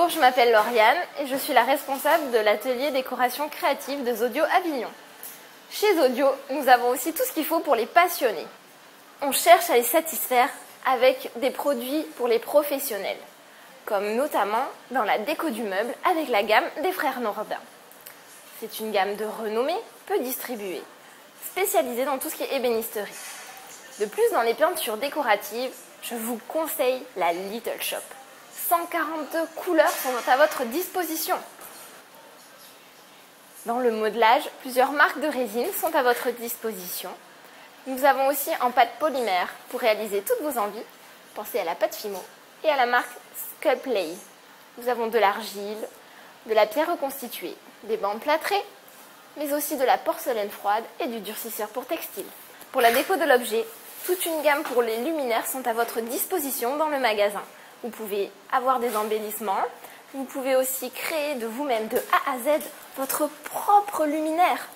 Bonjour, je m'appelle Lauriane et je suis la responsable de l'atelier décoration créative de Zodio Avignon. Chez Zodio, nous avons aussi tout ce qu'il faut pour les passionnés. On cherche à les satisfaire avec des produits pour les professionnels, comme notamment dans la déco du meuble avec la gamme des frères Nordin. C'est une gamme de renommée, peu distribuée, spécialisée dans tout ce qui est ébénisterie. De plus, dans les peintures décoratives, je vous conseille la Little Shop. 142 couleurs sont à votre disposition. Dans le modelage, plusieurs marques de résine sont à votre disposition. Nous avons aussi en pâte polymère pour réaliser toutes vos envies. Pensez à la pâte Fimo et à la marque Sculplay. Nous avons de l'argile, de la pierre reconstituée, des bandes plâtrées, mais aussi de la porcelaine froide et du durcisseur pour textile. Pour la déco de l'objet, toute une gamme pour les luminaires sont à votre disposition dans le magasin. Vous pouvez avoir des embellissements, vous pouvez aussi créer de vous-même de A à Z votre propre luminaire.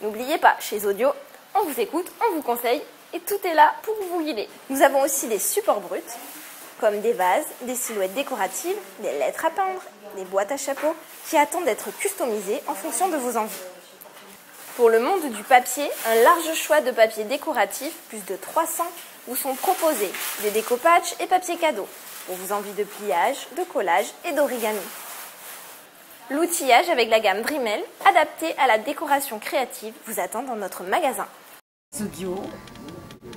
N'oubliez pas, chez Zodio, on vous écoute, on vous conseille et tout est là pour vous guider. Nous avons aussi des supports bruts, comme des vases, des silhouettes décoratives, des lettres à peindre, des boîtes à chapeaux qui attendent d'être customisées en fonction de vos envies. Pour le monde du papier, un large choix de papier décoratif, plus de 300, vous sont proposés, des découpages et papier cadeau, pour vos envies de pliage, de collage et d'origami. L'outillage avec la gamme Dremel, adapté à la décoration créative, vous attend dans notre magasin. Zodio,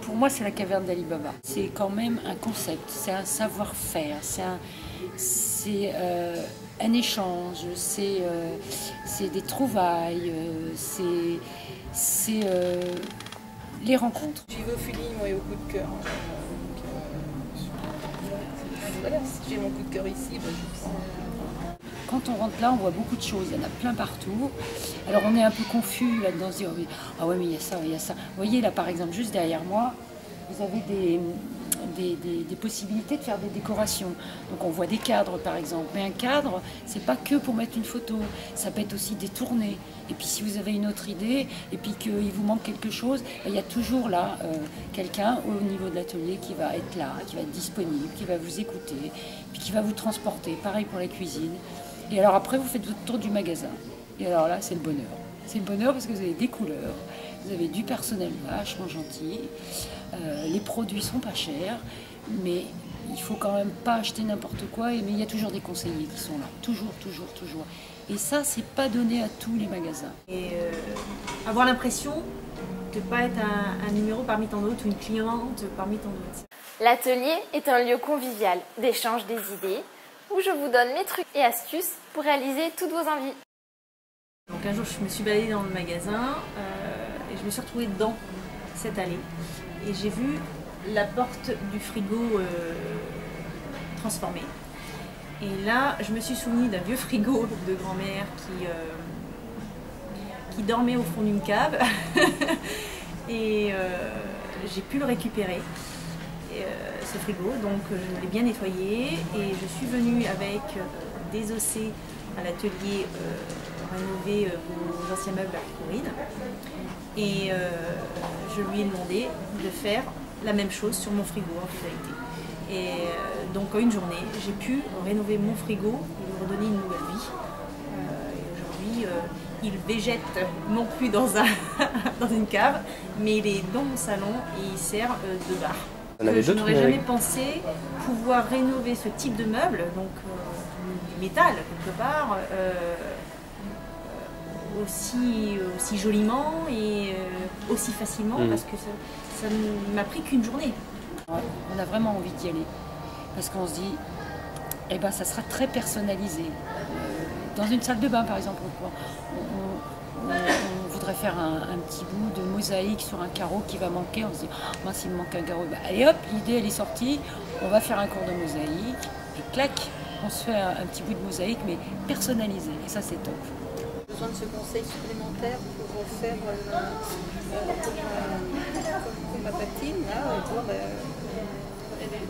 pour moi c'est la caverne d'Ali Baba. C'est quand même un concept, c'est un savoir-faire, c'est un échange, c'est des trouvailles, c'est les rencontres. J'y vais au feeling, moi, et au coup de cœur. Voilà, si j'ai mon coup de cœur ici, Quand on rentre là, on voit beaucoup de choses, il y en a plein partout. Alors on est un peu confus là-dedans, on se dit ah ouais mais il y a ça, il y a ça. Vous voyez là par exemple, juste derrière moi, vous avez des possibilités de faire des décorations. Donc on voit des cadres par exemple, mais un cadre, c'est pas que pour mettre une photo, ça peut être aussi détourné. Et puis si vous avez une autre idée, et puis qu'il vous manque quelque chose, il y a toujours là quelqu'un au niveau de l'atelier qui va être là, qui va être disponible, qui va vous écouter, puis qui va vous transporter. Pareil pour la cuisine. Et alors après, vous faites votre tour du magasin. Et alors là, c'est le bonheur. C'est le bonheur parce que vous avez des couleurs, vous avez du personnel vachement gentil, les produits sont pas chers, mais il faut quand même pas acheter n'importe quoi. Mais il y a toujours des conseillers qui sont là, toujours, toujours, toujours. Et ça, c'est pas donné à tous les magasins. Et avoir l'impression de ne pas être un numéro parmi tant d'autres ou une cliente parmi tant d'autres. L'atelier est un lieu convivial d'échange des idées, où je vous donne mes trucs et astuces pour réaliser toutes vos envies. Donc un jour, je me suis baladée dans le magasin et je me suis retrouvée dans cette allée. Et j'ai vu la porte du frigo transformée. Et là, je me suis souvenue d'un vieux frigo de grand-mère qui dormait au fond d'une cave. Et j'ai pu le récupérer, ce frigo. Donc je l'ai bien nettoyé et je suis venue avec des ossets à l'atelier rénover vos anciens meubles à Corinne. Et je lui ai demandé de faire la même chose sur mon frigo en totalité. Et donc en une journée, j'ai pu rénover mon frigo et lui redonner une nouvelle vie. Et aujourd'hui, il végète non plus dans une cave, mais il est dans mon salon et il sert de bar. Je n'aurais jamais pensé pouvoir rénover ce type de meuble, donc du métal quelque part, aussi joliment et aussi facilement, parce que ça ne m'a pris qu'une journée. On a vraiment envie d'y aller, parce qu'on se dit, eh ben, ça sera très personnalisé. Dans une salle de bain, par exemple, on voudrait faire un petit bout de mosaïque sur un carreau qui va manquer. On se dit, oh, mince, il me manque un carreau. Bah, allez hop, l'idée elle est sortie, on va faire un cours de mosaïque, et clac, on se fait un petit bout de mosaïque, mais personnalisé, et ça c'est top. besoin de ce conseil supplémentaire pour faire comme ma patine, là,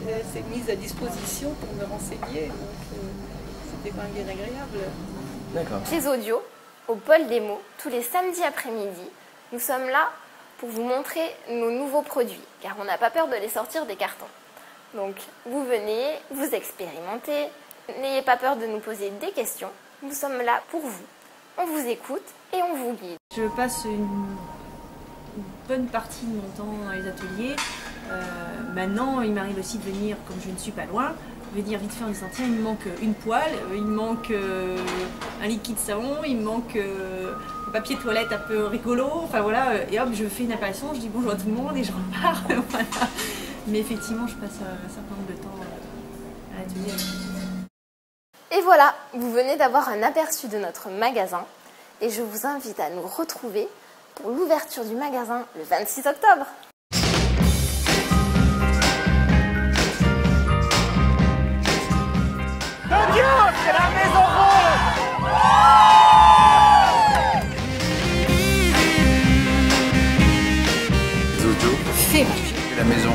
elle s'est mise à disposition pour me renseigner, donc c'était quand même bien agréable. D'accord. Chez Zodio, au pôle démo, tous les samedis après-midi, nous sommes là pour vous montrer nos nouveaux produits, car on n'a pas peur de les sortir des cartons. Donc vous venez, vous expérimentez, N'ayez pas peur de nous poser des questions. Nous sommes là pour vous. On vous écoute et on vous guide. Je passe une bonne partie de mon temps dans les ateliers. Maintenant, il m'arrive aussi de venir, comme je ne suis pas loin, venir vite fait en disant tiens, il me manque une poêle, il me manque un liquide savon, il me manque un papier toilette un peu rigolo, enfin voilà, et hop, je fais une apparition, je dis bonjour à tout le monde et je repars, voilà. Mais effectivement, je passe un certain nombre de temps à l'atelier. Et voilà, vous venez d'avoir un aperçu de notre magasin et je vous invite à nous retrouver pour l'ouverture du magasin le 26 octobre. C'est la maison rose. Zozo, Fais marcher. la maison.